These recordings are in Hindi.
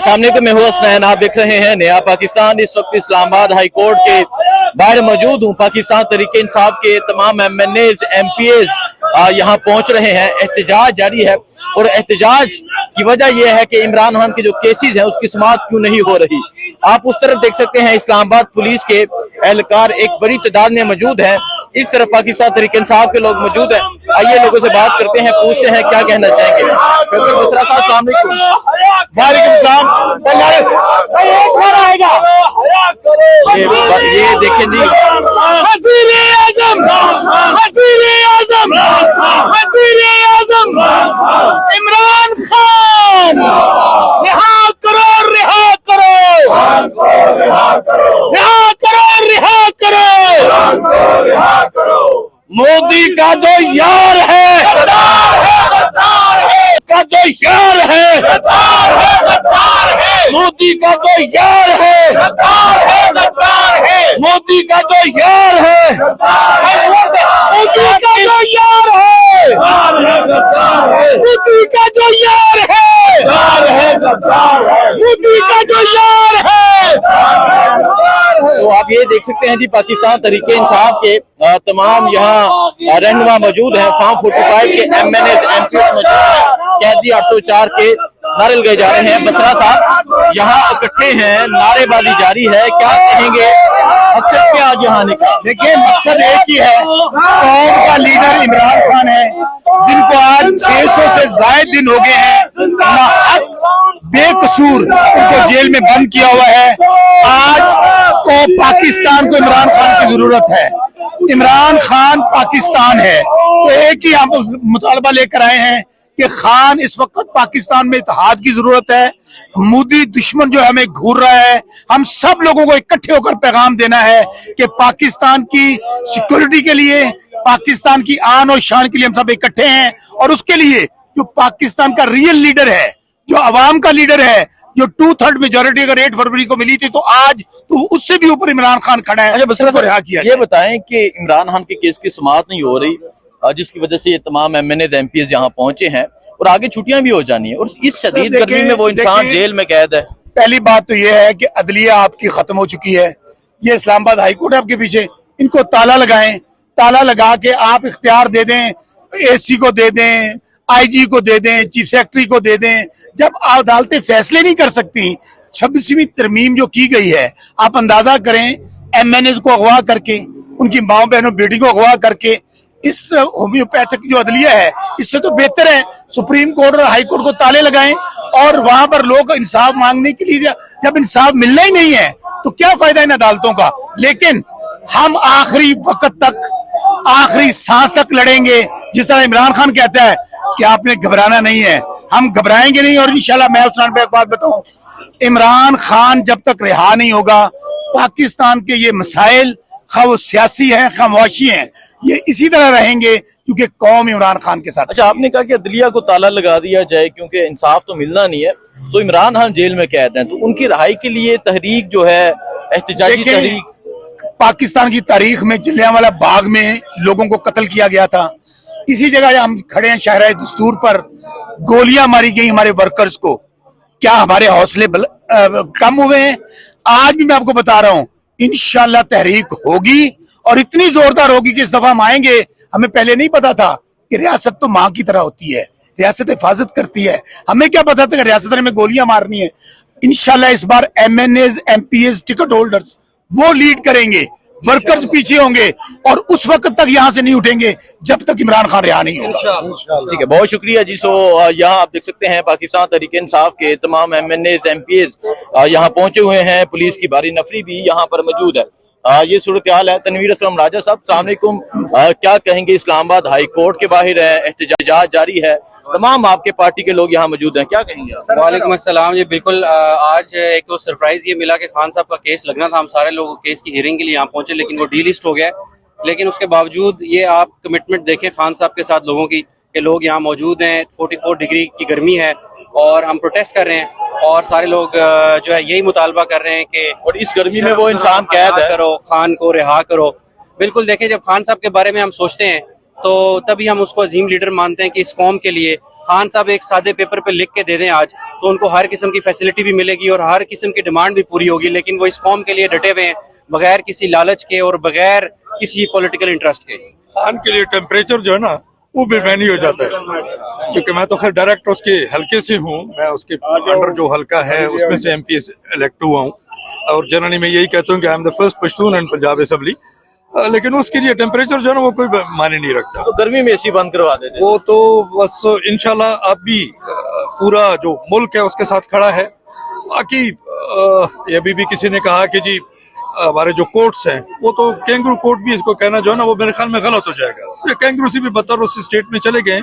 सामने को मैं हूँ हसनैन, आप देख रहे हैं नया पाकिस्तान। इस वक्त इस्लामाबाद हाई कोर्ट के बाहर मौजूद हूँ। पाकिस्तान तहरीक इंसाफ के तमाम MNAs MPAs यहाँ पहुंच रहे हैं। एहतजाज जारी है और एहतजाज की वजह यह है कि इमरान खान के जो केसेस हैं उसकी समाअत क्यों नहीं हो रही। आप उस तरफ देख सकते हैं इस्लामाबाद पुलिस के एहलकार एक बड़ी तादाद में मौजूद हैं, इस तरफ पाकिस्तान तहरीक इंसाफ के लोग मौजूद हैं। आइए लोगों से बात करते हैं, पूछते हैं क्या कहना चाहेंगे। शौकत बसरा साहब अस्सलाम वालेकुम। ये देखें जी, इमरान खान रिहा करो, रिहा करो, रिहा करो। मोदी का जो यार है, का जो यार है, मोदी का जो यार है, मोदी का जो यार है, मोदी का जो यार है, मोदी का जो यार है, मोदी का जो यार है। तो आप ये देख सकते हैं जी, पाकिस्तान तहरीक इंसाफ के तमाम यहाँ रहनुमा मौजूद हैं। फार्म 45 के MNAs MPAs मौजूद हैं। कैदी 804 के नारे लगाए जा रहे हैं। बसरा साहब यहाँ इकट्ठे हैं, नारेबाजी जारी है, क्या कहेंगे मकसद क्या आज यहाँ निकला? देखिए, मकसद एक ही है, कौम का लीडर इमरान खान है, जिनको आज 600 से ज्यादा दिन हो गए हैं नाहक बेकसूर उनको जेल में बंद किया हुआ है। आज को पाकिस्तान को इमरान खान की जरूरत है। इमरान खान पाकिस्तान है, तो एक ही हम मुतालबा लेकर आए हैं कि खान इस वक्त पाकिस्तान में इत्तेहाद की जरूरत है। मोदी दुश्मन जो हमें घूर रहा है, हम सब लोगों को इकट्ठे होकर पैगाम देना है कि पाकिस्तान की सिक्योरिटी के लिए, पाकिस्तान की आन और शान के लिए हम सब इकट्ठे हैं। और उसके लिए जो पाकिस्तान का रियल लीडर है, जो अवाम का लीडर है, जो 2/3 मेजोरिटी अगर 8 फरवरी को मिली थी, तो आज तो उससे भी ऊपर इमरान खान खड़ा है। अच्छा बसरा साहब, ये बताएं कि इमरान खान के केस की समाअत नहीं हो रही, जिसकी वजह से ये तमाम MNAs MPAs यहाँ पहुंचे हैं और आगे छुट्टियां भी हो जानी है और इस शदीद गर्मी में वो इंसान जेल में कैद है। पहली बात तो ये है कि अदलिया आपकी खत्म हो चुकी है। ये इस्लामाबाद हाई कोर्ट आपके पीछे, इनको ताला लगाएं, ताला लगा के आप इख्तियार दे दें, AC को दे दें, IG को दे दें, चीफ सेक्रेटरी को दे दें। जब अदालतें फैसले नहीं कर सकती, 26वीं तरमीम जो की गई है, आप अंदाजा करें, MNAs को अगवा करके, उनकी माओ बहनों बेटी को अगवा करके, इस होम्योपैथिक जो अदलिया है, इससे तो बेहतर है सुप्रीम कोर्ट और हाई कोर्ट को ताले लगाएं और वहां पर लोग इंसाफ मांगने के लिए, जब इंसाफ मिलना ही नहीं है तो क्या फायदा इन अदालतों का। लेकिन हम आखिरी वक्त तक, आखिरी सांस तक लड़ेंगे। जिस तरह इमरान खान कहता है कि आपने घबराना नहीं है, हम घबराएंगे नहीं। और इंशाल्लाह मैं उस्मान भाई एक बात बताऊं, इमरान खान जब तक रिहा नहीं होगा, पाकिस्तान के ये मसाइल खा वो सियासी हैं, खामोशी हैं, ये इसी तरह रहेंगे क्योंकि कौम इमरान खान के साथ। अच्छा, आपने कहा कि अदलिया को ताला लगा दिया जाए क्योंकि इंसाफ तो मिलना नहीं है, तो इमरान खान जेल में कैद हैं, तो उनकी रिहाई के लिए तहरीक जो है, एहतजाजी तहरीक। पाकिस्तान की तारीख में जलियांवाला बाग में लोगों को कत्ल किया गया था। इसी जगह हम खड़े हैं शाहराह दस्तूर पर, गोलियां मारी गई हमारे वर्कर्स को। क्या हमारे हौसले कम हुए हैं? आज भी मैं आपको बता रहा हूँ, इंशाल्लाह तहरीक होगी और इतनी जोरदार होगी कि इस दफा हम आएंगे। हमें पहले नहीं पता था कि रियासत तो माँ की तरह होती है, रियासत हिफाजत करती है। हमें क्या पता था कि रियासत में गोलियां मारनी है। इंशाल्लाह इस बार MNAs MPAs टिकट होल्डर्स वो लीड करेंगे, वर्कर्स पीछे होंगे और उस वक्त तक यहाँ से नहीं उठेंगे जब तक इमरान खान रिहा नहीं होगा। ठीक है, बहुत शुक्रिया जी। सो यहाँ आप देख सकते हैं पाकिस्तान तहरीक इंसाफ के तमाम MNAs MPAs यहाँ पहुंचे हुए हैं। पुलिस की भारी नफरी भी यहाँ पर मौजूद है। ये सूरत हाल है। तनवीर असलम राजा साहब अस्सलाम वालेकुम, क्या कहेंगे? इस्लामाबाद हाई कोर्ट के बाहर है, एहतजाज जारी है, तमाम आपके पार्टी के लोग यहाँ मौजूद हैं, क्या कहेंगे आप? वालेकुम अस्सलाम जी, बिल्कुल आज एक तो सरप्राइज ये मिला कि खान साहब का केस लगना था। हम सारे लोग केस की हियरिंग के लिए यहाँ पहुंचे, लेकिन वो डीलिस्ट हो गया। लेकिन उसके बावजूद ये आप कमिटमेंट देखें खान साहब के साथ लोगों की, कि लोग यहाँ मौजूद हैं। 44 डिग्री की गर्मी है और हम प्रोटेस्ट कर रहे हैं और सारे लोग जो है यही मुतालबा कर रहे हैं कि और इस गर्मी में वो इंसान कैद है, करो, खान को रिहा करो। बिल्कुल देखें, जब खान साहब के बारे में हम सोचते हैं तो तभी हम उसको अजीम लीडर मानते हैं कि इस कौम के लिए खान साहब एक सादे पेपर पे लिख के दे दें आज तो उनको हर किस्म की फैसिलिटी भी मिलेगी और हर किस्म की डिमांड भी पूरी होगी, लेकिन वो इस कौम के लिए डटे हुए हैं बगैर किसी लालच के और बगैर किसी पॉलिटिकल इंटरेस्ट के। खान के लिए टेम्परेचर जो है ना वो बेमैनी हो जाता है, क्योंकि मैं तो खैर डायरेक्ट उसके हल्के से हूँ, मैं उसके अंडर जो हल्का है उसमें से MP इलेक्ट हुआ हूँ, और जनरली मैं यही कहता हूँ कि I am the first Pashtun in Punjab assembly, लेकिन उसके लिए टेम्परेचर जो है ना वो कोई मायने नहीं रखता। तो गर्मी में AC बंद करवा देते। वो तो बस इंशाल्लाह अब भी पूरा जो मुल्क है उसके साथ खड़ा है। बाकी अभी भी किसी ने कहा कि जी हमारे जो कोर्ट्स हैं वो तो कैंगरू कोर्ट भी इसको कहना जो है ना वो मेरे ख्याल में गलत हो जाएगा, ये कैंगरू से भी बदतर उस स्टेट में चले गए।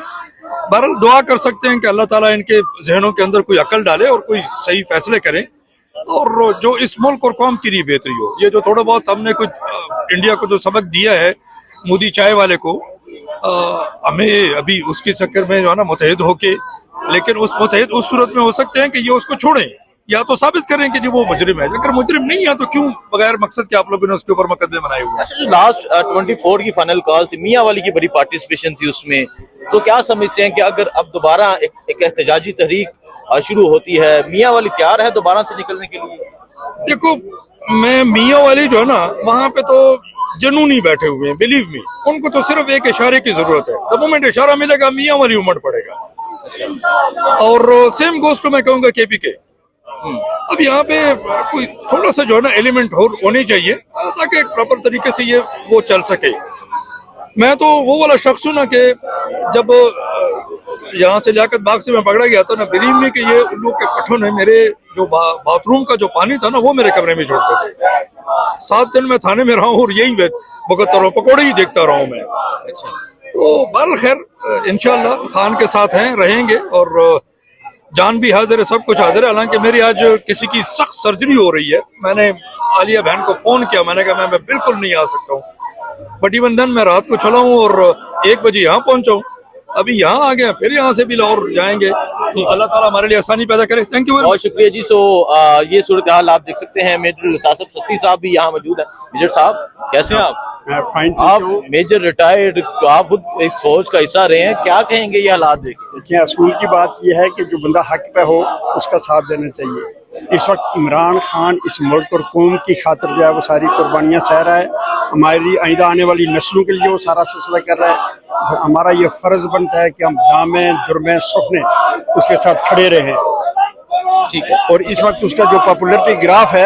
बहरहाल दुआ कर सकते हैं कि अल्लाह ताला इनके जहनों के अंदर कोई अकल डाले और कोई सही फैसले करें, और जो इस मुल्क और कौम के लिए बेहतरी हो। ये जो थोड़ा बहुत हमने कुछ इंडिया को जो सबक दिया है मोदी चाय वाले को, हमें अभी उसके चक्कर में जो है ना मुतहद होके, लेकिन उस मुतहद उस सूरत में हो सकते हैं कि ये उसको छोड़ें या तो साबित करें कि जी वो मुजरिम है। अगर मुजरिम नहीं है तो क्यों बगैर मकसद के आप लोगों ने उसके ऊपर मुकदमे बनाए हुए हैं। अच्छा, जो लास्ट 24 की फाइनल कॉल थी, मियां वाली की बड़ी पार्टिसिपेशन थी उसमें, तो क्या समझते हैं कि अगर अब दोबारा एक एहतजाजी तहरीक शुरू होती है, मियां वाली तैयार है दोबारा से निकलने के लिए? देखो, मैं मियाँ वाली जो है ना वहां पे तो जनूनी बैठे हुए हैं, बिलीव मी, उनको तो सिर्फ एक इशारे की जरूरत है, द मोमेंट इशारा मिलेगा मियाँ वाली उमड़ पड़ेगा। और सेम गोस्ट मैं कहूंगा KP के। अब यहाँ पे कोई थोड़ा सा जो है ना एलिमेंट होने चाहिए ताकि एक प्रॉपर तरीके से ये वो चल सके। मैं तो वो वाला शख्स हूँ ना कि जब यहाँ से लियाकत बाग से मैं पकड़ा गया था ना, बिलीव में कि ये उल्लू के पट्टों ने मेरे जो बाथरूम का जो पानी था ना वो मेरे कमरे में छोड़ते थे। 7 दिन मैं थाने में रहा हूँ और यही भुगतता रहा हूँ, पकौड़े ही देखता रहा हूँ मैं। तो बहरहाल खैर इंशाल्लाह खान के साथ हैं, रहेंगे, और जान भी हाजिर है, सब कुछ हाजिर है। हालांकि मेरी आज किसी की सख्त सर्जरी हो रही है, मैंने आलिया बहन को फोन किया, मैंने कहा मैं बिल्कुल नहीं आ सकता हूँ, बट इवन देन मैं रात को चला हूँ और 1 बजे यहाँ पहुंचा हूँ, अभी यहाँ आ गया, फिर यहाँ से भी लाहौर जाएंगे, तो अल्लाह ताला हमारे लिए आसानी पैदा करे। थैंक यू, बहुत शुक्रिया जी। सो ये सूरत हाल आप देख सकते हैं, मेजर तासब सत्ती साहब भी यहाँ मौजूद है। मेजर साहब कैसे हैं आप? आप मेजर रिटायर्ड, आप खुद एक फौज का हिस्सा रहे हैं, क्या कहेंगे ये हालात देखें? देखिए, असूल की बात यह है कि जो बंदा हक पे हो उसका साथ देना चाहिए। इस वक्त इमरान खान इस मुल्क और कौम की खातिर जो है वो सारी कुर्बानियाँ सह रहा है, हमारी आइंदा आने वाली नस्लों के लिए वो सारा सिलसिला कर रहा है। हमारा ये फर्ज बनता है कि हम दामे दुर्मे सुफने उसके साथ खड़े रहें। ठीक है। और इस वक्त उसका जो पॉपुलरिटी ग्राफ है,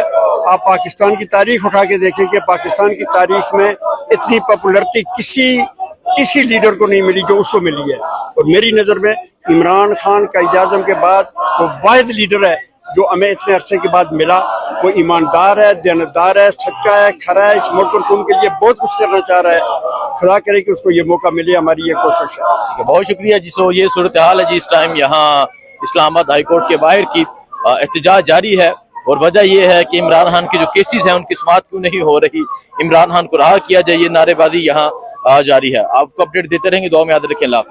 आप पाकिस्तान की तारीख उठा के देखें कि पाकिस्तान की तारीख में इतनी पॉपुलरिटी किसी लीडर को नहीं मिली जो उसको मिली है। और मेरी नज़र में इमरान खान कायद-ए-आज़म के बाद वो वाहिद लीडर है जो हमें इतने अरसे के बाद मिला। वो ईमानदार है, दयानतदार है, सच्चा है, खरा है, इस मुल्क और कौम के लिए बहुत कुछ करना चाह रहा है। खुदा करे कि उसको ये मौका मिले, हमारी ये कोशिश है। बहुत शुक्रिया जी। सो ये सूरत हाल है जी, इस टाइम यहाँ इस्लामाबाद हाई कोर्ट के बाहर की एहतजाज जारी है, और वजह यह है कि इमरान खान के जो केसेस हैं उनकी समाअत क्यों नहीं हो रही, इमरान खान को रहा किया जाए, ये नारेबाजी यहाँ जारी है। आपको अपडेट देते रहेंगे, दुआ में याद रखें। अल्लाह हाफ़िज़।